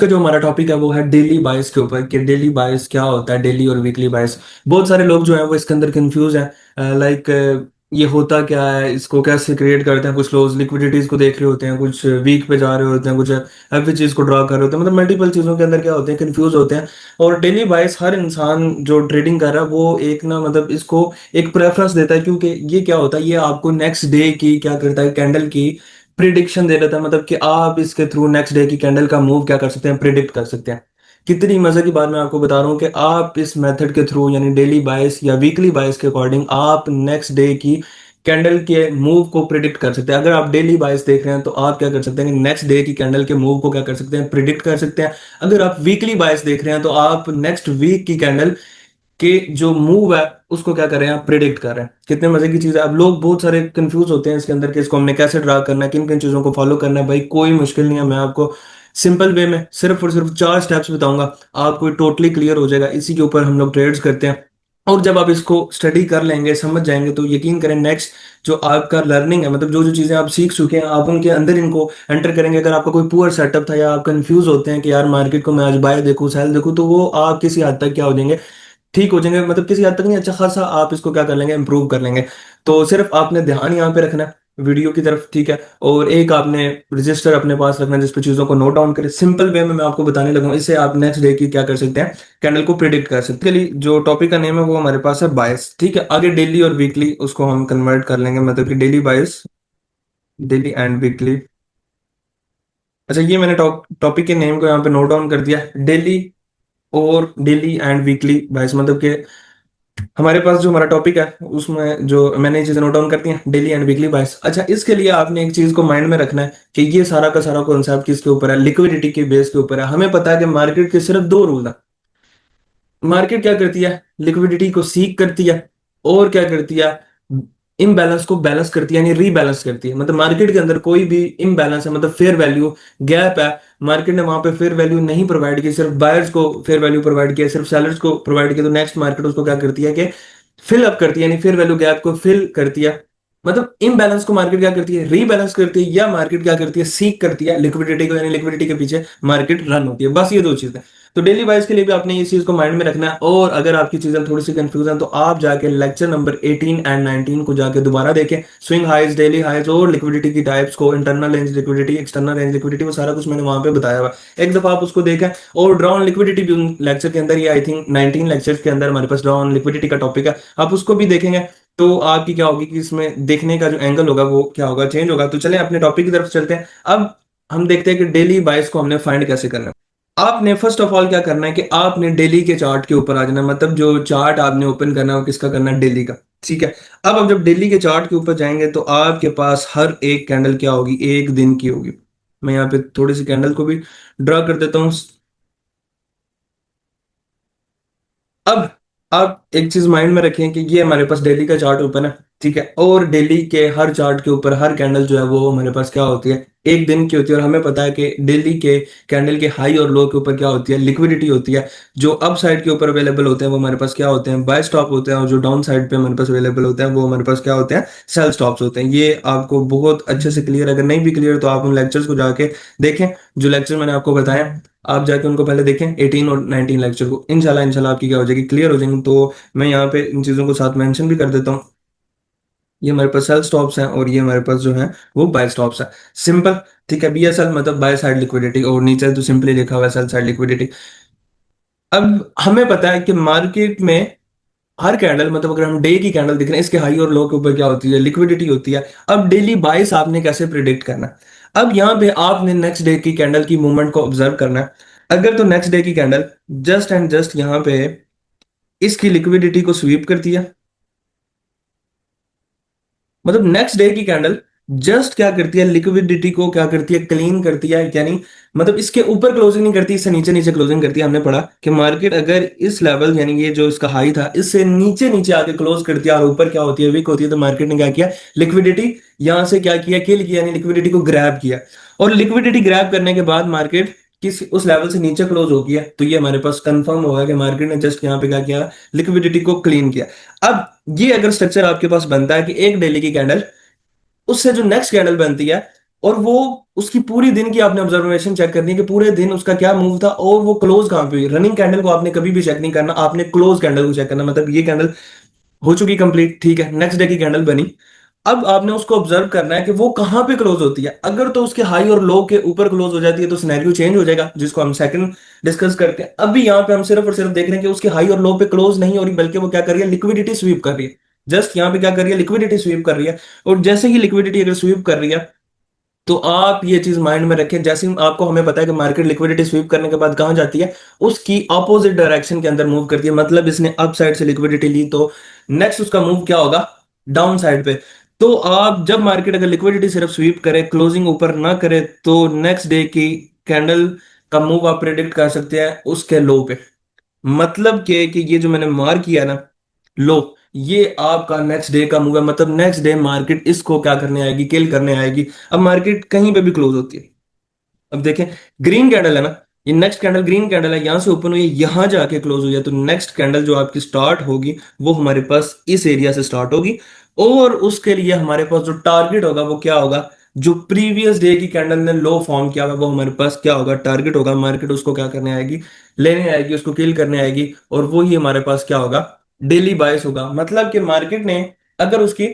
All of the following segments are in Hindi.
का जो हमारा टॉपिक है वो है डेली बायस के ऊपर कि डेली बायस क्या होता है, डेली और वीकली बायस। बहुत सारे लोग जो हैं वो इसके अंदर कंफ्यूज हैं, लाइक ये होता क्या है, इसको कैसे क्रिएट करते हैं। कुछ लोग लिक्विडिटीज को देख रहे होते हैं, कुछ वीक पे जा रहे होते हैं, कुछ एवरी चीज को ड्रॉ कर रहे होते हैं, मतलब मल्टीपल चीजों के अंदर क्या होते हैं, कंफ्यूज होते हैं। और डेली बायस हर इंसान जो ट्रेडिंग कर रहा है वो एक ना मतलब इसको एक प्रेफरेंस देता है, क्योंकि ये क्या होता है, ये आपको नेक्स्ट डे की क्या करता है, कैंडल की प्रिडिक्शन दे रहा था। मतलब कि आप इसके थ्रू नेक्स्ट डे की कैंडल का मूव क्या कर सकते हैं, प्रिडिक्ट कर सकते हैं। कितनी मजे की बात मैं आपको बता रहा हूँ कि आप इस मेथड के थ्रू यानी डेली बायस या वीकली बायस के अकॉर्डिंग आप नेक्स्ट डे की कैंडल के मूव को प्रिडिक्ट कर सकते हैं। अगर आप डेली बायस देख रहे हैं तो आप क्या कर सकते हैं, नेक्स्ट डे की कैंडल के मूव को क्या कर सकते हैं, प्रिडिक्ट कर सकते हैं। अगर आप वीकली बायस देख रहे हैं तो आप नेक्स्ट वीक की कैंडल कि जो मूव है उसको क्या कर रहे हैं, आप प्रिडिक्ट कर रहे हैं। कितने मजे की चीज है। अब लोग बहुत सारे कंफ्यूज होते हैं इसके अंदर कि इसको हमने कैसे ड्रा करना है, किन किन चीजों को फॉलो करना है। भाई कोई मुश्किल नहीं है, मैं आपको सिंपल वे में सिर्फ और सिर्फ 4 स्टेप्स बताऊंगा, आपको टोटली क्लियर हो जाएगा। इसी के ऊपर हम लोग ट्रेड्स करते हैं। और जब आप इसको स्टडी कर लेंगे, समझ जाएंगे, तो यकीन करें नेक्स्ट जो आपका लर्निंग है, मतलब जो जो चीजें आप सीख चुके हैं, आप उनके अंदर इनको एंटर करेंगे। अगर आपका कोई पुअर सेटअप था या आप कंफ्यूज होते हैं कि यार मार्केट को मैं आज बाय देखूं सेल देखूं, तो वो आप किसी हद तक क्या हो जाएंगे, ठीक हो जाएंगे। मतलब किसी हद तक नहीं, अच्छा खासा आप इसको क्या कर लेंगे, इंप्रूव कर लेंगे। तो सिर्फ आपने ध्यान यहाँ पे रखना है वीडियो की तरफ, ठीक है। और एक आपने रजिस्टर अपने पास रखना है जिस पे चीजों को नोट डाउन करें। सिंपल वे में मैं आपको बताने लगा हूं, इससे आप नेक्स्ट डे की क्या कर सकते हैं, कैंडल को प्रिडिक्ट कर सकते हैं। चलिए, जो टॉपिक का नेम है वो हमारे पास है बायस, ठीक है। आगे डेली और वीकली उसको हम कन्वर्ट कर लेंगे, मतलब कि daily bias, daily and weekly. अच्छा, ये मैंने टॉपिक के नेम को यहाँ पे नोट डाउन कर दिया, डेली और डेली एंड वीकली बायस। मतलब कि हमारे पास जो हमारा टॉपिक है उसमें जो मैंने ये चीजें नोट डाउन करती हैं, डेली एंड वीकली बायस। अच्छा, इसके लिए आपने एक चीज को माइंड में रखना है कि ये सारा का सारा कॉन्सेप्ट किसके ऊपर है, लिक्विडिटी के बेस के ऊपर है। हमें पता है कि मार्केट के सिर्फ दो रूल है। मार्केट क्या करती है, लिक्विडिटी को सीक करती है, और क्या करती है, इम्बैलेंस को बैलेंस करती है, यानी रीबैलेंस करती है। मतलब मार्केट के अंदर कोई भी इम्बैलेंस है, मतलब फेयर वैल्यू गैप है, मार्केट ने वहां पे फेयर वैल्यू नहीं प्रोवाइड की, सिर्फ बायर्स को फेयर वैल्यू प्रोवाइड किया, सिर्फ सेलर्स को प्रोवाइड किया, तो नेक्स्ट मार्केट उसको क्या करती है कि फिल अप करती है, यानी फेयर वैल्यू गैप को फिल करती है। मतलब इम्बैलेंस को मार्केट क्या करती है, रीबैलेंस करती है, या मार्केट क्या करती है, सीक करती है लिक्विडिटी को, यानी लिक्विडिटी के पीछे मार्केट रन होती है। बस ये दो चीजें। तो डेली वाइज के लिए भी आपने इस चीज को माइंड में रखना है। और अगर आपकी चीजें थोड़ी सी कंफ्यूज हैं तो आप जाके लेक्चर नंबर 18 एंड 19 को जाके दोबारा देखें। स्विंग हाइज, डेली हाइज और लिक्विडिटी की टाइप्स को, internal range liquidity, external range liquidity, वो सारा कुछ मैंने वहां पे बताया हुआ है। एक दफा आप उसको देखें। और ड्रॉन लिक्विडिटी भी उन लेक्चर के अंदर ही, आई थिंक 19 लेक्चर्स के अंदर हमारे पास ड्रॉन लिक्विडिटी का टॉपिक है, आप उसको भी देखेंगे। तो आपकी क्या होगी कि इसमें देखने का जो एंगल होगा वो क्या होगा, चेंज होगा। तो चलें अपने टॉपिक की तरफ चलते हैं। अब हम देखते हैं कि डेली बाइस को हमने फाइंड कैसे करना है। आपने फर्स्ट ऑफ ऑल क्या करना है कि आपने डेली के चार्ट के ऊपर आ जाना है। मतलब जो चार्ट आपने ओपन करना है वो किसका करना है, डेली का, ठीक है। अब आप जब डेली के चार्ट के ऊपर जाएंगे तो आपके पास हर एक कैंडल क्या होगी, एक दिन की होगी। मैं यहाँ पे थोड़ी सी कैंडल को भी ड्रा कर देता हूँ। अब आप एक चीज माइंड में रखें कि ये हमारे पास डेली का चार्ट ओपन है, ठीक है। और डेली के हर चार्ट के ऊपर हर कैंडल जो है वो हमारे पास क्या होती है, एक दिन की होती है। और हमें पता है कि डेली के कैंडल के हाई और लो के ऊपर क्या होती है, लिक्विडिटी होती है। जो अप साइड के ऊपर अवेलेबल होते हैं वो हमारे पास क्या होते हैं, बाय स्टॉप होते हैं। और जो डाउन साइड पे हमारे पास अवेलेबल होते हैं वो हमारे पास क्या होते हैं, सेल स्टॉप्स होते हैं। ये आपको बहुत अच्छे से क्लियर, अगर नहीं भी क्लियर तो आप उन लेक्चर्स को जाके देखें जो लेक्चर मैंने आपको बताया। आप जाके उनको पहले देखें, 18 और 19 लेक्चर को। इंशाल्लाह इंशाल्लाह आपकी क्या हो जाएगी, क्लियर हो जाएंगी। तो मैं यहाँ पे इन चीज़ों को साथ मेंशन भी कर देता हूँ। ये हमारे पास सेल स्टॉप्स हैं और ये हमारे पास जो है वो बाय स्टॉप्स हैं। सिंपल, ठीक है। BSL मतलब बाय साइड लिक्विडिटी, और नीचे तो सिंपली लिखा हुआ है सेल साइड लिक्विडिटी। अब हमें पता है कि मार्केट में हर कैंडल, मतलब अगर हम डे की कैंडल देख रहे हैं, इसके हाई और लो के ऊपर क्या होती है, लिक्विडिटी होती है। अब डेली बाइस आपने कैसे प्रिडिक्ट करना है। अब यहाँ पे आपने नेक्स्ट डे की कैंडल की मूवमेंट को ऑब्जर्व करना है। अगर तो नेक्स्ट डे की कैंडल जस्ट एंड जस्ट यहाँ पे इसकी लिक्विडिटी को स्वीप करती है, मतलब नेक्स्ट डे की कैंडल जस्ट क्या करती है, लिक्विडिटी को क्या करती है, क्लीन करती है। यानी मतलब इसके ऊपर क्लोजिंग नहीं करती, इससे नीचे नीचे क्लोजिंग करती है। हमने पढ़ा कि मार्केट अगर इस लेवल, यानी ये जो इसका हाई था, इससे नीचे नीचे आके क्लोज करती है और ऊपर क्या होती है, वीक होती है, तो मार्केट ने क्या किया, लिक्विडिटी यहां से क्या किया, किल किया, यानी लिक्विडिटी को ग्रैब किया। और लिक्विडिटी ग्रैब करने के बाद मार्केट किस उस लेवल से नीचे क्लोज हो गया, तो ये हमारे पास कंफर्म होगा कि मार्केट ने जस्ट यहाँ पे क्या किया, लिक्विडिटी को क्लीन किया। अब ये अगर स्ट्रक्चर आपके पास बनता है कि एक डेली की कैंडल, उससे जो नेक्स्ट कैंडल बनती है, और वो उसकी पूरी दिन की आपने ऑब्जर्वेशन चेक करनी है कि पूरे दिन उसका क्या मूव था और वो क्लोज कहाँ पे हुई। रनिंग कैंडल को आपने कभी भी चेक नहीं करना, आपने क्लोज कैंडल को चेक करना। मतलब ये कैंडल हो चुकी कंप्लीट, ठीक है, नेक्स्ट डे की कैंडल बनी। अब आपने उसको ऑब्जर्व करना है कि वो कहां पे क्लोज होती है। अगर तो उसके हाई और लो के ऊपर क्लोज हो जाती है तो सिनेरियो चेंज हो जाएगा, जिसको हम सेकंड डिस्कस करते हैं। अभी यहाँ पे हम सिर्फ और सिर्फ देख रहे हैं कि उसके हाई और लो पे क्लोज नहीं हो रही, बल्कि वो क्या कर रही है, लिक्विडिटी स्वीप कर रही है। जस्ट यहाँ पे क्या कर रही है, लिक्विडिटी स्वीप कर रही है। और जैसे ही लिक्विडिटी अगर स्वीप कर रही है, तो आप ये चीज माइंड में रखें, जैसे आपको हमें पता है कि मार्केट लिक्विडिटी स्वीप करने के बाद कहां जाती है, उसकी ऑपोजिट डायरेक्शन के अंदर मूव करती है। मतलब इसने अप साइड से लिक्विडिटी ली तो नेक्स्ट उसका मूव क्या होगा, डाउन साइड पे। तो आप जब मार्केट अगर लिक्विडिटी सिर्फ स्वीप करे, क्लोजिंग ऊपर ना करे, तो नेक्स्ट डे की कैंडल का मूव आप प्रेडिक्ट कर सकते हैं उसके लो पे। मतलब कि ये जो मैंने मार्क किया ना, लो, ये आपका नेक्स्ट डे का मूव है। मतलब नेक्स्ट डे मार्केट इसको क्या करने आएगी, किल करने आएगी। अब मार्केट कहीं पे भी क्लोज होती है, अब देखें, ग्रीन कैंडल है ना, ये नेक्स्ट कैंडल ग्रीन कैंडल है, यहां से ओपन हुई है, यहां जाके क्लोज हुई है। तो नेक्स्ट कैंडल जो आपकी स्टार्ट होगी वो हमारे पास इस एरिया से स्टार्ट होगी। और उसके लिए हमारे पास जो टारगेट होगा वो क्या होगा, जो प्रीवियस डे की कैंडल ने लो फॉर्म किया हुआ वो हमारे पास क्या होगा, टारगेट होगा। मार्केट उसको क्या करने आएगी, लेने आएगी, उसको किल करने आएगी। और वो ही हमारे पास क्या होगा, डेली बायस होगा। मतलब कि मार्केट ने अगर उसकी,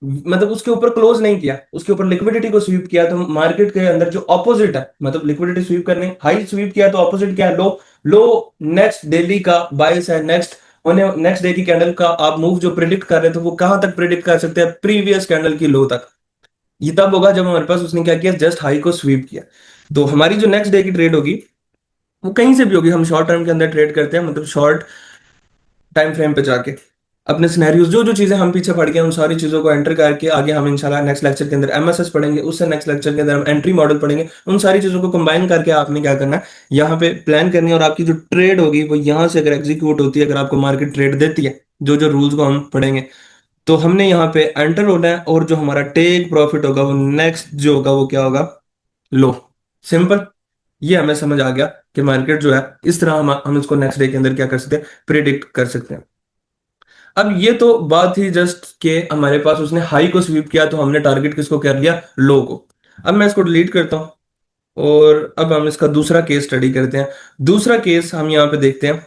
मतलब उसके ऊपर क्लोज नहीं किया, उसके ऊपर लिक्विडिटी को स्वीप किया, तो मार्केट के अंदर जो ऑपोजिट है, मतलब लिक्विडिटी स्वीप करने हाई स्वीप किया तो ऑपोजिट क्या है, लो। लो नेक्स्ट डेली का बायस है, नेक्स्ट होने नेक्स्ट डे की कैंडल का आप मूव जो प्रिडिक्ट कर रहे थे वो कहां तक प्रिडिक्ट कर सकते हैं, प्रीवियस कैंडल की लो तक। ये तब होगा जब हमारे पास उसने क्या किया, जस्ट हाई को स्वीप किया। तो हमारी जो नेक्स्ट डे की ट्रेड होगी वो कहीं से भी होगी, हम शॉर्ट टर्म के अंदर ट्रेड करते हैं, मतलब शॉर्ट टाइम फ्रेम पे जाके अपने सिनेरियोज जो जो चीजें हम पीछे पढ़ गए उन सारी चीजों को एंटर करके आगे हम इंशाल्लाह नेक्स्ट लेक्चर के अंदर एमएसएस पढ़ेंगे, उससे नेक्स्ट लेक्चर के अंदर हम एंट्री मॉडल पढ़ेंगे। उन सारी चीजों को कंबाइन करके आपने क्या करना है, यहाँ पे प्लान करनी है। और आपकी जो ट्रेड होगी वो यहाँ से अगर एग्जीक्यूट होती है, अगर आपको मार्केट ट्रेड देती है, जो जो रूल्स को हम पढ़ेंगे, तो हमने यहाँ पे एंटर होना है। और जो हमारा टेक प्रॉफिट होगा वो नेक्स्ट जो होगा वो क्या होगा, लो। सिंपल, ये हमें समझ आ गया कि मार्केट जो है इस तरह हम इसको नेक्स्ट डे के अंदर क्या कर सकते हैं, प्रिडिक्ट कर सकते हैं। अब ये तो बात थी जस्ट के हमारे पास उसने हाई को स्वीप किया तो हमने टारगेट किसको कर लिया, लो को। अब मैं इसको डिलीट करता हूं और अब हम इसका दूसरा केस स्टडी करते हैं। दूसरा केस हम यहाँ पे देखते हैं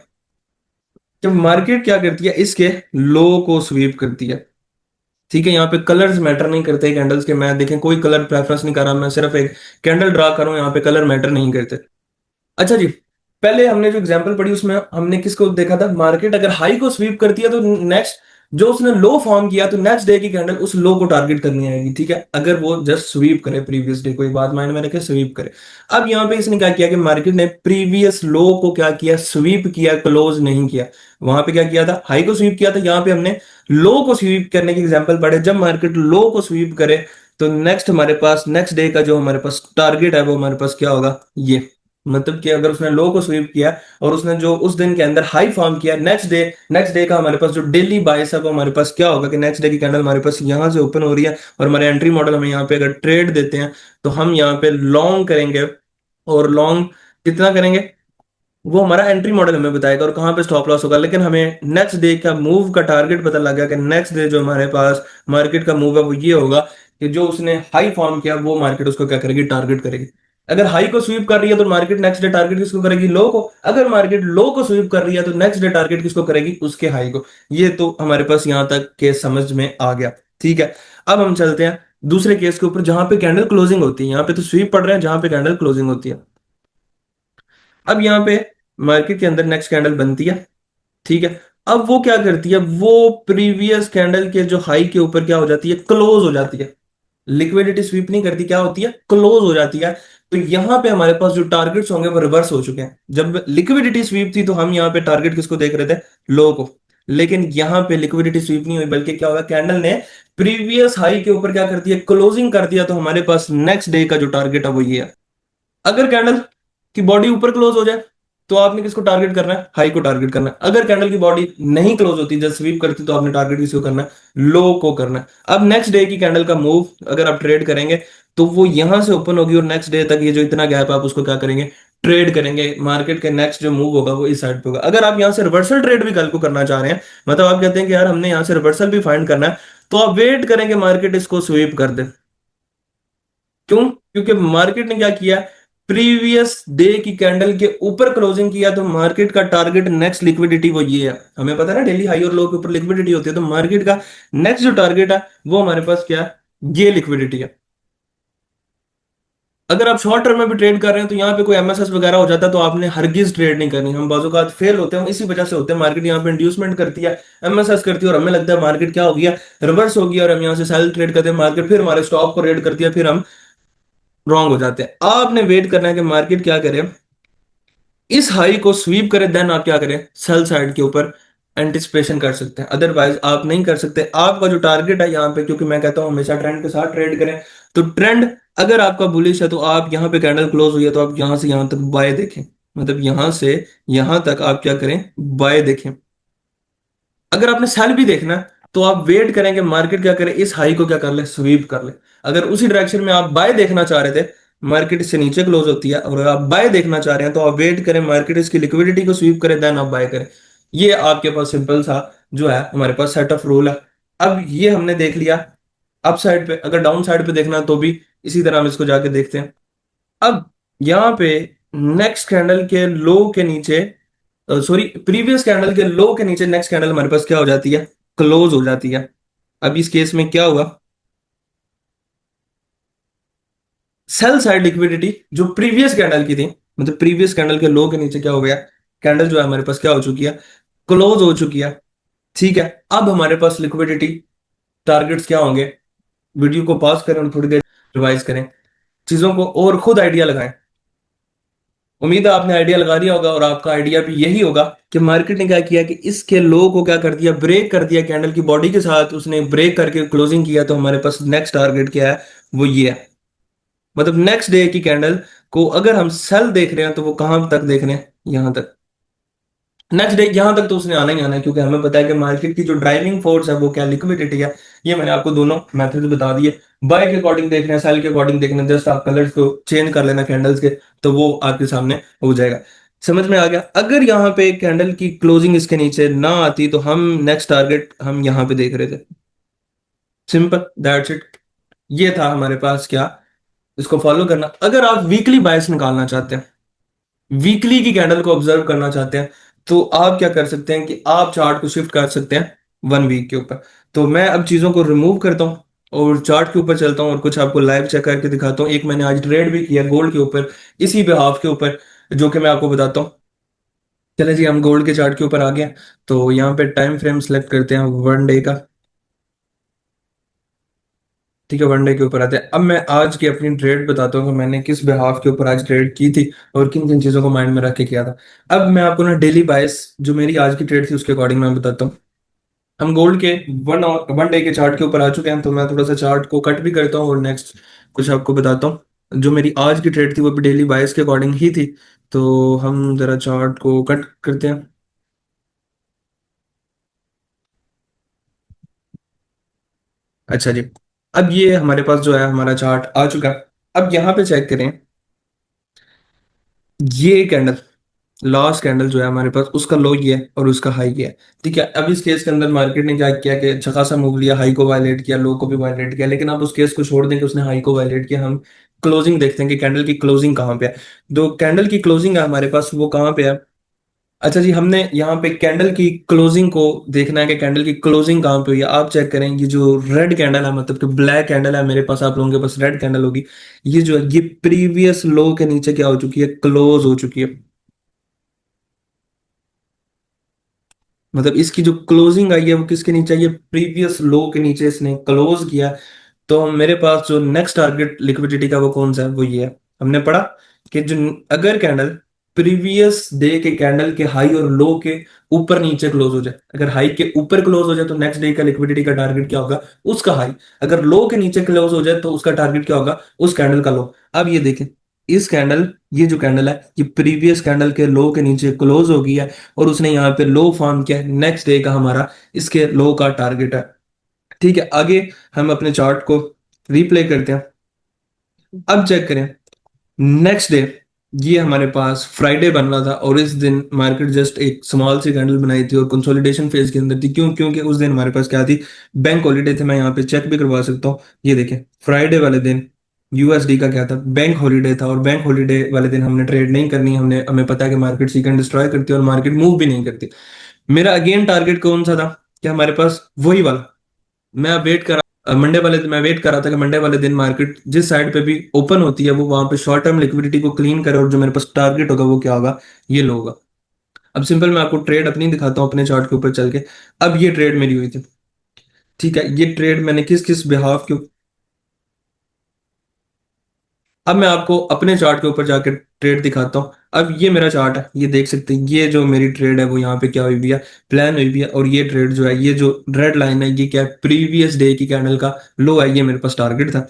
कि मार्केट क्या करती है, इसके लो को स्वीप करती है। ठीक है, यहाँ पे कलर्स मैटर नहीं करते कैंडल्स के, मैं देखें कोई कलर प्रेफरेंस नहीं कर रहा, मैं सिर्फ एक कैंडल ड्रा कर रहा हूं, यहाँ पे कलर मैटर नहीं करते। अच्छा जी, पहले हमने जो एग्जांपल पढ़ी उसमें हमने किसको देखा था, मार्केट अगर हाई को स्वीप करती है तो नेक्स्ट जो उसने लो फॉर्म किया तो नेक्स्ट डे की कैंडल उस लो को टारगेट करनी आएगी। ठीक है, अगर वो जस्ट स्वीप करे प्रीवियस डे, कोई बात माइंड में रखे, स्वीप करे। अब यहाँ पे इसने क्या किया कि मार्केट ने प्रीवियस लो को क्या किया, स्वीप किया, क्लोज नहीं किया। वहां पे क्या किया था, हाई को स्वीप किया था, यहाँ पे हमने लो को स्वीप करने के एग्जाम्पल पढ़े। जब मार्केट लो को स्वीप करे तो नेक्स्ट हमारे पास नेक्स्ट डे का जो हमारे पास टारगेट है वो हमारे पास क्या होगा, ये। मतलब कि अगर उसने लो को स्वीप किया और उसने जो उस दिन के अंदर हाई फॉर्म किया, नेक्स्ट डे का हमारे पास जो डेली बायस है वो हमारे पास क्या होगा कि नेक्स्ट डे की कैंडल हमारे पास यहां से ओपन हो रही है और हमारे एंट्री मॉडल हमें यहाँ पे अगर ट्रेड देते हैं तो हम यहाँ पे लॉन्ग करेंगे। और लॉन्ग कितना करेंगे वो हमारा एंट्री मॉडल हमें बताएगा, और कहाँ पे स्टॉप लॉस होगा। लेकिन हमें नेक्स्ट डे का मूव का टारगेट पता लग गया कि नेक्स्ट डे जो हमारे पास मार्केट का मूव है वो ये होगा कि जो उसने हाई फॉर्म किया वो मार्केट उसको क्या करेगी, टारगेट करेगी। अगर हाई को स्वीप कर रही है तो मार्केट नेक्स्ट डे टारगेट किसको करेगी, लो को। अगर मार्केट लो को स्वीप कर रही है तो नेक्स्ट डे टारगेट किसको करेगी, उसके हाई को। ये तो हमारे पास यहां तक के समझ में आ गया। ठीक है, अब हम चलते हैं दूसरे केस के ऊपर जहां पे कैंडल क्लोजिंग होती है। यहाँ पे तो स्वीप पढ़ रहे हैं, जहां पे कैंडल क्लोजिंग होती है। अब यहाँ पे मार्केट के अंदर नेक्स्ट कैंडल बनती है। ठीक है, अब वो क्या करती है, वो प्रीवियस कैंडल के जो हाई के ऊपर क्या हो जाती है, क्लोज हो जाती है। लिक्विडिटी स्वीप नहीं करती, क्या होती है, क्लोज हो जाती है। तो यहां पे हमारे पास जो टारगेट्स होंगे वो रिवर्स हो चुके हैं। जब लिक्विडिटी स्वीप थी तो हम यहाँ पे टारगेट किसको देख रहे थे, लो को। लेकिन यहां पे लिक्विडिटी स्वीप नहीं हुई, बल्कि क्या होगा, कैंडल ने प्रीवियस हाई के ऊपर क्या कर दिया, क्लोजिंग कर दिया। तो हमारे पास नेक्स्ट डे का जो टारगेट है वो ये है। अगर कैंडल की बॉडी ऊपर क्लोज हो जाए तो आपने किसको टारगेट करना है, हाई को टारगेट करना है। अगर कैंडल की बॉडी नहीं क्लोज होती, जब स्वीप करती, तो आपने टारगेट किसको करना है, लो को करना है। अब नेक्स्ट डे की कैंडल का मूव अगर आप ट्रेड करेंगे तो वो यहां से ओपन होगी और नेक्स्ट डे तक ये जो इतना गैप है आप उसको क्या करेंगे, ट्रेड करेंगे। मार्केट के नेक्स्ट जो मूव होगा वो इस साइड पे होगा। अगर आप यहां से रिवर्सल ट्रेड भी कल को करना चाह रहे हैं, मतलब आप कहते हैं कि यार हमने यहां से रिवर्सल भी फाइंड करना है, तो आप वेट करेंगे मार्केट इसको स्वीप कर दे। क्यों? क्योंकि मार्केट ने क्या किया, प्रीवियस डे की कैंडल के ऊपर क्लोजिंग किया, तो मार्केट का टारगेट नेक्स्ट लिक्विडिटी वो ये है, हमें पता है ना डेली हाई और लो के ऊपर लिक्विडिटी होती है, तो मार्केट का नेक्स्ट जो टारगेट है वो हमारे पास क्या है, ये लिक्विडिटी है। अगर आप शॉर्ट टर्म में भी ट्रेड कर रहे हैं तो यहाँ पे कोई एमएसएस वगैरह हो जाता है तो आपने हरगिज ट्रेड नहीं करनी, हम बाजू का फेल होते हैं, इसी वजह से होते हैं, मार्केट यहाँ पे इंड्यूसमेंट करती है, एमएसएस करती है और हमें लगता है मार्केट क्या हो गया, रिवर्स हो गया, और हम यहाँ से सेल ट्रेड करते हैं, मार्केट फिर हमारे स्टॉक को रेड करती है, फिर हम रॉन्ग हो जाते हैं। आपने वेट करना है कि मार्केट क्या करे, इस हाई को स्वीप करे, देन आप क्या करें, सेल साइड के ऊपर एंटिसिपेशन कर सकते हैं, अदरवाइज आप नहीं कर सकते। आपका जो टारगेट है यहाँ पे, क्योंकि मैं कहता हूं हमेशा ट्रेंड के साथ ट्रेड करें, तो ट्रेंड अगर आपका बुलिश है तो आप यहाँ पे कैंडल क्लोज हुई है तो आप यहां से यहां तक बाय देखें, मतलब यहां से यहां तक आप क्या करें, बाय देखें। अगर आपने सेल भी देखना है तो आप वेट करें कि मार्केट क्या करे, इस हाई को क्या कर ले, स्वीप कर ले। अगर उसी डायरेक्शन में आप बाय देखना चाह रहे थे, मार्केट इससे नीचे क्लोज होती है, और अगर आप बाय देखना चाह रहे हैं तो आप वेट करें मार्केट इसकी लिक्विडिटी को स्वीप करे, देन आप बाय करें। ये आपके पास सिंपल सा जो है हमारे पास सेट ऑफ रूल है। अब ये हमने देख लिया अप साइड पे, अगर डाउन साइड पे देखना है तो भी इसी तरह हम इसको जाके देखते हैं। अब यहाँ पे नेक्स्ट कैंडल के लो के नीचे, सॉरी प्रीवियस कैंडल के लो के नीचे नेक्स्ट कैंडल हमारे पास क्या हो जाती है, क्लोज हो जाती है। अब इस केस में क्या हुआ, सेल साइड लिक्विडिटी जो प्रीवियस कैंडल की थी, मतलब प्रीवियस कैंडल के लो के नीचे क्या हो गया, कैंडल जो है हमारे पास क्या हो चुकी है, क्लोज हो चुकी है। ठीक है, अब हमारे पास लिक्विडिटी टारगेट्स क्या होंगे, वीडियो को पॉज करें और थोड़ी देर रिवाइज करें, चीजों को और खुद आइडिया लगाएं। उम्मीद है आपने आइडिया लगा दिया होगा, और आपका आइडिया भी यही होगा कि मार्केट ने क्या किया कि इसके लो को क्या कर दिया, ब्रेक कर दिया, कैंडल की बॉडी के साथ उसने ब्रेक करके क्लोजिंग किया, तो हमारे पास नेक्स्ट टारगेट क्या है, वो ये है। मतलब नेक्स्ट डे की कैंडल को अगर हम सेल देख रहे हैं तो वो कहां तक देख रहे हैं, यहां तक। नेक्स्ट डे यहां तक तो उसने आना ही आना है, क्योंकि हमें पता है कि मार्केट की जो ड्राइविंग फोर्स है वो क्या, लिक्विडिटी है। ये मैंने आपको दोनों मेथड बता दिए, बाय के अकॉर्डिंग देख रहे हैं, सेल के अकॉर्डिंग देख रहे हैं, जस्ट आप कलर्स को चेंज कर लेना कैंडल्स के, तो वो आपके सामने हो जाएगा। समझ में आ गया? अगर यहाँ पे कैंडल की क्लोजिंग इसके नीचे ना आती तो हम नेक्स्ट टारगेट हम यहाँ पे देख रहे थे, सिंपल दैट्स इट। ये था हमारे पास क्या, इसको फॉलो करना। अगर आप वीकली बायस निकालना चाहते हैं, वीकली की कैंडल को ऑब्जर्व करना चाहते हैं, तो आप क्या कर सकते हैं कि आप चार्ट को शिफ्ट कर सकते हैं 1 वीक के ऊपर। तो मैं अब चीजों को रिमूव करता हूं और चार्ट के ऊपर चलता हूं और कुछ आपको लाइव चेक करके दिखाता हूं। एक मैंने आज ट्रेड भी किया गोल्ड के ऊपर, इसी बिहाफ के ऊपर, जो कि मैं आपको बताता हूँ। चले जी, हम गोल्ड के चार्ट के ऊपर आ गए हैं। तो यहाँ पे टाइम फ्रेम सेलेक्ट करते हैं 1 डे का। ठीक है, 1 डे के ऊपर आते हैं। अब मैं आज की अपनी ट्रेड बताता हूँ कि मैंने किस बिहाफ के ऊपर आज ट्रेड की थी और किन किन चीजों को माइंड में रख के किया था। अब मैं आपको ना डेली बायस जो मेरी आज की ट्रेड थी उसके अकॉर्डिंग मैं बताता हूँ। हम गोल्ड के 1 डे के चार्ट के ऊपर आ चुके हैं, तो मैं थोड़ा सा चार्ट को कट भी करता हूँ और नेक्स्ट कुछ आपको बताता हूँ। जो मेरी आज की ट्रेड थी वो भी डेली बायस के अकॉर्डिंग ही थी। तो हम जरा चार्ट को कट करते हैं। अच्छा जी, अब ये हमारे पास जो है हमारा चार्ट आ चुका है। अब यहाँ पे चेक करें, ये कैंडल, लास्ट कैंडल जो है हमारे पास उसका लो ये है और उसका हाई ये है। ठीक है, अब इस केस के अंदर मार्केट ने क्या किया कि अच्छा खासा मूव लिया, हाई को वायलेट किया, लो को भी वायलेट किया, लेकिन आप उस केस को छोड़ दें कि उसने हाई को वायलेट किया, हम क्लोजिंग देखते हैं कि कैंडल की क्लोजिंग कहाँ पे है। तो कैंडल की क्लोजिंग है हमारे पास, वो कहाँ पे है। अच्छा जी, हमने यहाँ पे कैंडल की क्लोजिंग को देखना है कि कैंडल की क्लोजिंग कहाँ पे हुई है। आप चेक करें, ये जो रेड कैंडल है, मतलब कि ब्लैक कैंडल है मेरे पास, आप लोगों के पास रेड कैंडल होगी, ये जो है ये प्रीवियस लो के नीचे क्या हो चुकी है, क्लोज हो चुकी है। मतलब इसकी जो क्लोजिंग आई है वो किसके नीचे आई है, प्रीवियस लो के नीचे इसने क्लोज किया। तो मेरे पास जो नेक्स्ट टारगेट लिक्विडिटी का वो कौन सा है, वो ये है। हमने पढ़ा कि जो अगर कैंडल प्रीवियस डे के कैंडल के हाई और लो के ऊपर नीचे क्लोज हो जाए, अगर हाई के ऊपर क्लोज हो जाए तो नेक्स्ट डे का लिक्विडिटी का टारगेट क्या होगा, उसका हाई। अगर लो के नीचे क्लोज हो जाए तो उसका टारगेट क्या होगा, उस कैंडल का लो। अब ये देखें, इस कैंडल, ये जो कैंडल है ये प्रीवियस कैंडल के लो के नीचे क्लोज हो गई है, और उसने यहाँ पे लो फॉर्म किया है, नेक्स्ट डे का हमारा इसके लो का टारगेट है। ठीक है, आगे हम अपने चार्ट को रिप्ले करते हैं। अब चेक करें, नेक्स्ट डे, ये हमारे पास फ्राइडे बन रहा था और इस दिन मार्केट जस्ट एक स्मॉल सी कैंडल बनाई थी और कंसोलिडेशन फेज के अंदर थी। क्यों? क्योंकि उस दिन हमारे पास क्या थी, बैंक हॉलीडे थे। मैं यहाँ पे चेक भी करवा सकता हूँ, ये देखें फ्राइडे वाले दिन यूएसडी का क्या था, बैंक हॉलीडे था, और बैंक हॉलीडे वाले दिन हमने ट्रेड नहीं करनी, हमने हमें पता है कि मार्केट सीक एंड डिस्ट्रॉय करती है और मार्केट मूव भी नहीं करती। मेरा अगेन टारगेट कौन सा था कि हमारे पास वही वाला, मैं वेट कर मंडे वाले दिन मैं वेट कर रहा था कि मंडे वाले दिन मार्केट जिस साइड पे भी ओपन होती है वो वहां पे शॉर्ट टर्म लिक्विडिटी को क्लीन करे, और जो मेरे पास टारगेट होगा वो क्या होगा, ये लो होगा। अब सिंपल मैं आपको ट्रेड अपनी दिखाता हूँ अपने चार्ट के ऊपर चल के। अब ये ट्रेड मेरी हुई थी, ठीक है, ये ट्रेड मैंने किस किस बिहाफ के, अब मैं आपको अपने चार्ट के ऊपर जाकर ट्रेड दिखाता हूँ। अब ये मेरा चार्ट है, ये देख सकते हैं, ये जो मेरी ट्रेड है वो यहाँ पे क्या हुई भी है, प्लान हुई भी है, और ये ट्रेड जो है, ये जो रेड लाइन है, ये क्या है, प्रीवियस डे की कैंडल का लो है, ये मेरे पास टारगेट था।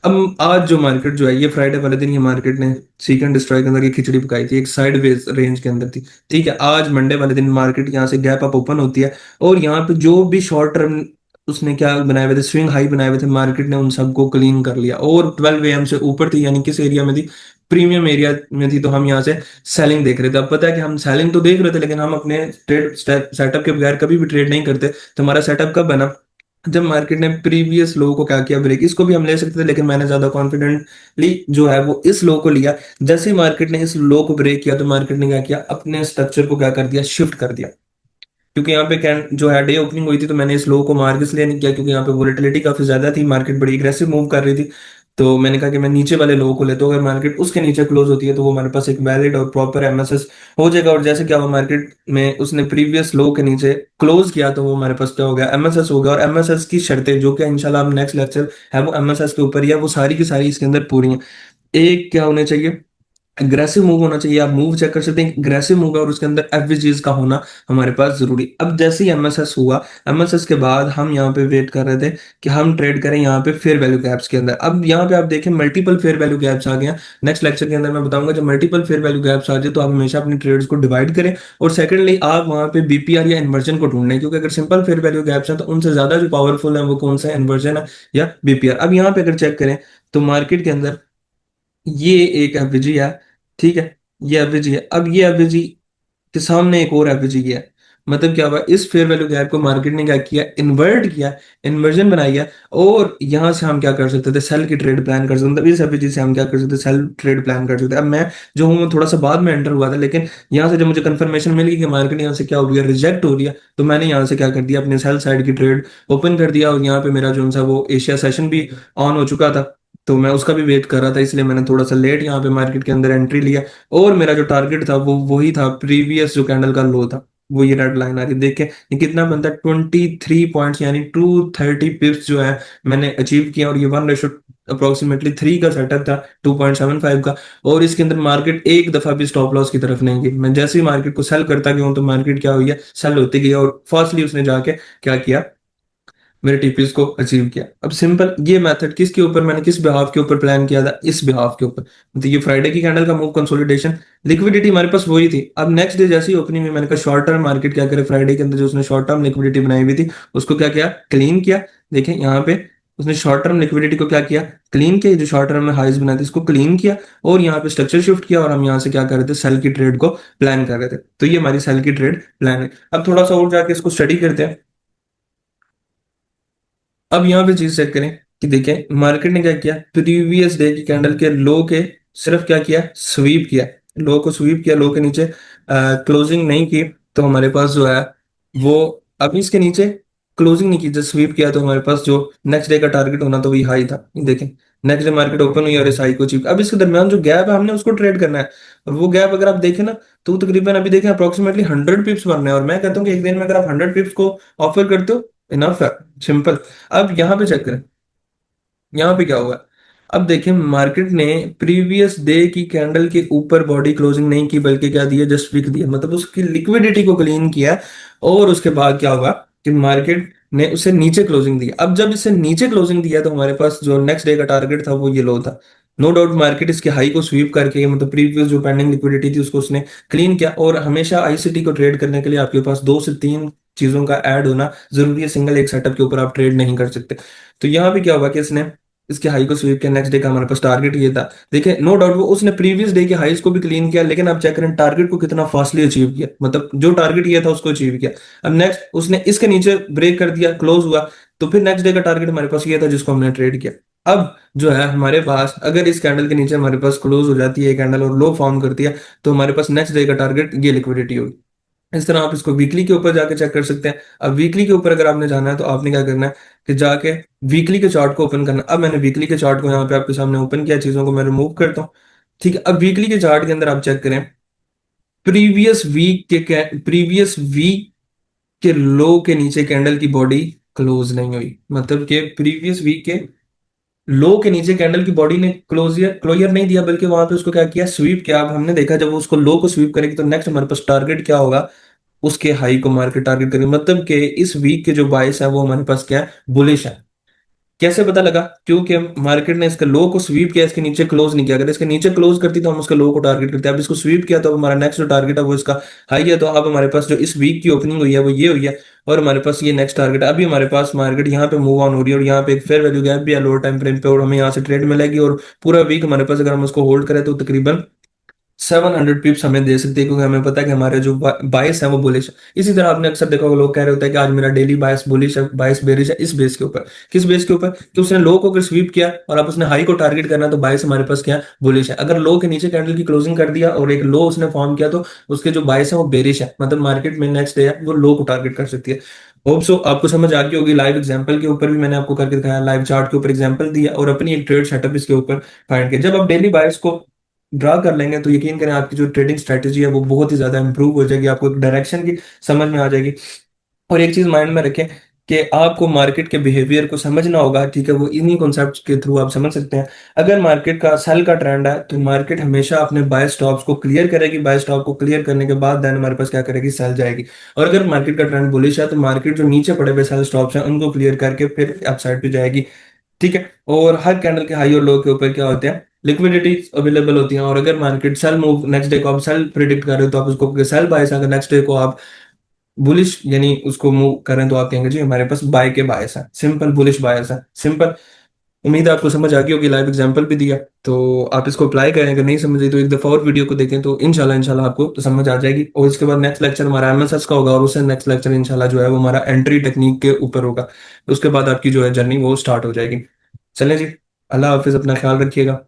अब आज जो मार्केट जो है, ये फ्राइडे वाले दिन ये मार्केट ने सीक एंड डिस्ट्रॉय के अंदर ये खिचड़ी पकाई थी, एक साइडवेज रेंज के अंदर थी, ठीक है। आज मंडे वाले दिन मार्केट यहाँ से गैप अप ओपन होती है, और यहाँ पे जो भी शॉर्ट टर्म उसने क्या बनाए हुए थे, स्विंग हाई बनाए हुए थे, मार्केट ने उन सबको क्लीन कर लिया, और 12 AM से ऊपर थी, यानी किस एरिया में थी, प्रीमियम एरिया में थी। तो हम यहाँ से सेलिंग देख रहे थे। अब पता है कि हम सेलिंग तो देख रहे थे, लेकिन हम अपने ट्रेड सेटअप के बगैर कभी भी ट्रेड नहीं करते। तो हमारा सेटअप कब बना, जब मार्केट ने प्रीवियस लो को क्या किया, ब्रेक। इसको भी हम ले सकते थे, लेकिन मैंने ज्यादा कॉन्फिडेंटली जो है वो इस लो को लिया। जैसे ही मार्केट ने इस लो को ब्रेक किया, तो मार्केट ने क्या किया, अपने स्ट्रक्चर को क्या कर दिया, शिफ्ट कर दिया। क्योंकि यहाँ पे कैन जो है डे ओपनिंग हुई थी, तो मैंने इस लो को मार्क इसलिए नहीं किया क्योंकि यहाँ पे वोलेटिलिटी काफी ज्यादा थी, मार्केट बड़ी एग्रेसिव मूव कर रही थी। तो मैंने कहा कि मैं नीचे वाले लो को लेता हूँ, अगर मार्केट उसके नीचे क्लोज होती है तो वो हमारे पास एक वैलिड और प्रॉपर एमएसएस हो जाएगा। और जैसे क्या हुआ, मार्केट में उसने प्रीवियस लो के नीचे क्लोज किया, तो वो हमारे पास क्या हो गया, एमएसएस हो गया। और एमएसएस की शर्तें जो कि इंशाल्लाह हम नेक्स्ट लेक्चर है वो एमएसएस के ऊपर ही है, वो सारी की सारी इसके अंदर पूरी है। एक क्या होने चाहिए, अग्रेसिव मूव होना चाहिए। आप मूव चेक कर सकते हैं, अग्रेसिव मूव है और उसके अंदर एफवीजीज का होना हमारे पास जरूरी। अब जैसे ही एमएसएस हुआ, एमएसएस के बाद हम यहाँ पे वेट कर रहे थे कि हम ट्रेड करें यहाँ पे फेयर वैल्यू गैप्स के अंदर। अब यहाँ पे आप देखें मल्टीपल फेयर वैल्यू गैप्स आ गए हैं। नेक्स्ट लेक्चर के अंदर मैं बताऊंगा, जब मल्टीपल फेयर वैल्यू गैप्स आ जाए तो आप हमेशा अपनी ट्रेड्स को डिवाइड करें, और सेकंडली आप वहाँ पे बीपीआर या इन्वर्जन को ढूंढें, क्योंकि अगर सिंपल फेयर वैल्यू गैप्स हैं तो उनसे ज्यादा जो पावरफुल है वो कौन सा इन्वर्जन है या बीपीआर। अब यहाँ पे अगर चेक करें तो मार्केट के अंदर ये एक एवरेज है, ठीक है, ये एवरेज है। अब ये एवरेज के सामने एक और एवरेज है, मतलब क्या हुआ, इस फेयर वैल्यू गैप को मार्केट ने क्या किया, इन्वर्ट किया, इन्वर्जन बनाई है। और यहां से हम क्या कर सकते थे, सेल की ट्रेड प्लान कर सकते थे। मतलब इस एवरेज से हम क्या कर सकते थे, सेल ट्रेड प्लान कर सकते थे। अब मैं जो हूँ वो थोड़ा सा बाद में एंटर हुआ था, लेकिन यहाँ से जब मुझे कंफर्मेशन मिल गई कि मार्केट यहाँ से क्या हो रही है, रिजेक्ट हो रही है, तो मैंने यहाँ से क्या कर दिया, अपने सेल साइड की ट्रेड ओपन कर दिया। और यहाँ पे मेरा जो सा वो एशिया सेशन भी ऑन हो चुका था, तो मैं उसका भी वेट कर रहा था, इसलिए मैंने थोड़ा सा लेट यहाँ पे मार्केट के अंदर एंट्री लिया। और मेरा जो टारगेट था वो वही था, प्रीवियस जो कैंडल का लो था, वो ये रेड लाइन आ रही देखे, ये कितना बनता है, 23 पॉइंट्स, यानी 230 पिप्स जो है मैंने अचीव किया। और ये 1:, अप्रोक्सीमेटली 3 का सेटअप था, 2.75 का। और इसके अंदर मार्केट एक दफा भी स्टॉप लॉस की तरफ नहीं गई। मैं जैसे ही मार्केट को सेल करता गया हूं, तो मार्केट क्या हुई है, सेल होती गई, और फास्टली उसने जाके क्या किया, मेरे टीपीज को अचीव किया। अब सिंपल ये मेथड किसके ऊपर, मैंने किस बिहाफ के ऊपर प्लान किया था, इस बिहाफ के ऊपर। तो ये फ्राइडे की कैंडल का मूव कंसोलिडेशन, लिक्विडिटी हमारे पास वही थी। अब नेक्स्ट डे जैसी ओपनिंग में मैंने कहा शॉर्ट टर्म मार्केट क्या करे, फ्राइडे के अंदर जो उसने शॉर्ट टर्म लिक्विडिटी बनाई हुई थी उसको क्या किया, क्लीन किया। देखें यहाँ पे उसने शॉर्ट टर्म लिक्विडिटी को क्या किया, क्लीन किया, जो शॉर्ट टर्म में हाइज बनाए थे इसको क्लीन किया, और यहाँ पे स्ट्रक्चर शिफ्ट किया। और हम यहाँ से क्या कर रहे थे, सेल की ट्रेड को प्लान कर रहे थे। तो ये हमारी सेल की ट्रेड प्लान है। अब थोड़ा सा और जाके इसको स्टडी करते हैं। अब यहाँ पे चीज चेक करें कि देखें मार्केट ने क्या किया, प्रीवियस डे की कैंडल के लो के सिर्फ क्या किया, स्वीप किया, लो को स्वीप किया, लो के नीचे क्लोजिंग नहीं की। तो हमारे पास जो है वो, अभी इसके नीचे क्लोजिंग नहीं की, जस्ट स्वीप किया, तो हमारे पास जो नेक्स्ट डे का टारगेट होना तो वही हाई था। ये देखें नेक्स्ट डे मार्केट ओपन हुई और इस हाई को अचीव। अब इसके दरमियान जो गैप है हमने उसको ट्रेड करना है। और वो गैप अगर आप देखें ना, तो तकरीबन अभी देखें अप्रोक्सीमेटली 100 पिप्स बनने हैं। और मैं कहता हूँ कि एक दिन में अगर आप 100 पिप्स को ऑफर करते हो, इनफ है, सिंपल। अब यहाँ पे चेक करें, यहाँ पे क्या हुआ। अब देखें मार्केट ने प्रीवियस डे की कैंडल के ऊपर बॉडी क्लोजिंग नहीं की, बल्कि क्या दिया, जस्ट विक दिया, मतलब उसकी लिक्विडिटी को क्लीन किया। और उसके बाद क्या हुआ कि मार्केट ने उसे नीचे क्लोजिंग दी। अब जब इसे नीचे क्लोजिंग दिया, तो हमारे पास जो नेक्स्ट डे का टारगेट था वो ये लो था। नो डाउट मार्केट इसके हाई को स्वीप करके, मतलब प्रीवियस जो पेंडिंग लिक्विडिटी थी उसको उसने क्लीन किया। और हमेशा आईसीटी को ट्रेड करने के लिए आपके पास 2 से 3 चीजों का ऐड होना जरूरी है, सिंगल एक सेटअप के ऊपर आप ट्रेड नहीं कर सकते। तो यहाँ पे क्या हुआ कि इसने इसके हाई को स्वीप किया, नेक्स्ट डे का हमारे पास टारगेट ये था। देखिए नो डाउट वो उसने प्रीवियस डे के हाईज को भी क्लीन किया, लेकिन आप चेक करें टारगेट को कितना फास्टली अचीव किया, मतलब जो टारगेट ये था उसको अचीव किया। अब नेक्स्ट उसने इसके नीचे ब्रेक कर दिया, क्लोज हुआ, तो फिर नेक्स्ट डे का टारगेट हमारे पास ये था जिसको हमने ट्रेड किया। अब जो है हमारे पास, अगर इस कैंडल के नीचे हमारे पास क्लोज हो जाती है कैंडल और लो फॉर्म करती है, तो हमारे पास नेक्स्ट डे का टारगेट ये लिक्विडिटी होगी। इस तरह आप इसको वीकली के ऊपर जाके चेक कर सकते हैं। अब वीकली के ऊपर अगर आपने जाना है तो आपने क्या करना है कि जाके वीकली के चार्ट को ओपन करना। अब मैंने वीकली के चार्ट को यहाँ पे आपके सामने ओपन किया, चीजों को मैं रिमूव करता हूँ। ठीक है, अब वीकली के चार्ट के अंदर आप चेक करें, प्रीवियस वीक के लो के नीचे कैंडल की बॉडी क्लोज नहीं हुई, मतलब कि प्रीवियस वीक के लो के नीचे कैंडल की बॉडी ने क्लोजर क्लोजर नहीं दिया, बल्कि वहां पे उसको क्या किया, स्वीप किया। अब हमने देखा जब वो उसको लो को स्वीप करेगी तो नेक्स्ट हमारे पास टारगेट क्या होगा, उसके हाई को मार्केट टारगेट करेगी। मतलब कि इस वीक के जो बाइस है वो हमारे पास क्या है, बुलिश है। कैसे पता लगा? क्योंकि मार्केट ने इसके लो को स्वीप किया, इसके नीचे क्लोज नहीं किया। अगर इसके नीचे क्लोज करती तो हम उसके लो को टारगेट करते हैं। अब इसको स्वीप किया तो अब हमारा नेक्स्ट जो टारगेट है वो इसका हाई है। तो अब हमारे पास जो इस वीक की ओपनिंग हुई है वो ये हुई है, और हमारे पास ये नेक्स्ट टारगेट है। अभी हमारे पास मार्केट यहाँ पे मूव ऑन हो रही है और यहाँ पे एक फेयर वैल्यू गैप भी है लोअर टाइम फ्रेम पे, और हमें यहाँ से ट्रेड मिलेगी। और पूरा वीक हमारे पास अगर हम उसको होल्ड करें तो तकरीबन 700 पिप्स हमें दे सकती है, क्योंकि हमें पता है कि हमारे जो बायस है वो बुलिश है। इसी तरह आपने अक्सर देखा होगा, लोग कह रहे होते हैं कि आज मेरा डेली बायस बुलिश है, बायस बेरिश है। इस बेस के ऊपर, किस बेस के ऊपर? कि उसने लो को अगर स्वीप किया और आप उसने हाई को टारगेट करना, तो बायस हमारे पास क्या है, बुलिश है। अगर लो के नीचे कैंडल की क्लोजिंग कर दिया और एक लो उसने फॉर्म किया, तो उसके जो बायस है वो बेरिश है, मतलब मार्केट में नेक्स्ट डे है वो लो को टारगेट कर सकती है। होप सो आपको समझ आ गई होगी। लाइव एग्जांपल के ऊपर भी मैंने आपको करके दिखाया, लाइव चार्ट के ऊपर एग्जांपल दिया, और अपनी एक ट्रेड सेटअप इसके ऊपर फाइंड किया। जब आप डेली बायस को ड्रा कर लेंगे तो यकीन करें आपकी जो ट्रेडिंग स्ट्रेटेजी है वो बहुत ही ज्यादा इंप्रूव हो जाएगी, आपको एक डायरेक्शन की समझ में आ जाएगी। और एक चीज माइंड में रखें कि आपको मार्केट के बिहेवियर को समझना होगा, ठीक है, वो इन्हीं कॉन्सेप्ट्स के थ्रू आप समझ सकते हैं। अगर मार्केट का सेल का ट्रेंड है तो मार्केट हमेशा अपने बाय स्टॉप्स को क्लियर करेगी, बाय स्टॉप को क्लियर करने के बाद देन हमारे पास क्या करेगी, सेल जाएगी। और अगर मार्केट का ट्रेंड बुलिश है तो मार्केट जो नीचे पड़े हुए सेल स्टॉप्स हैं उनको क्लियर करके फिर अपसाइड पे जाएगी। ठीक है, और हर कैंडल के हाई और लो के ऊपर क्या होते हैं, लिक्विडिटी अवेलेबल होती है। और अगर market cell move next day को आप सेल प्रिडिक्ट कर रहे हो तो आप उसको सेल बायस, अगर नेक्स्ट डे को आप बुलिश यानी उसको मूव करें तो आप कहेंगे जी हमारे पास बाय के बायस है, सिंपल बुलिश बायस है, सिंपल। उम्मीद है आपको समझ आ गई होगी, लाइव एग्जांपल भी दिया तो आप इसको अप्लाई करें। अगर नहीं समझे तो एक दफा और वीडियो को देखें, तो इंशाल्लाह इंशाल्लाह आपको तो समझ आ जाएगी। और इसके बाद नेक्स्ट लेक्चर हमारा एमएसएस का होगा, और उससे नेक्स्ट लेक्चर इंशाल्लाह जो है वो हमारा एंट्री टेक्निक के ऊपर होगा। उसके बाद आपकी जो है जर्नी वो स्टार्ट हो जाएगी। चलें जी, अल्लाह हाफिज, अपना ख्याल रखिएगा।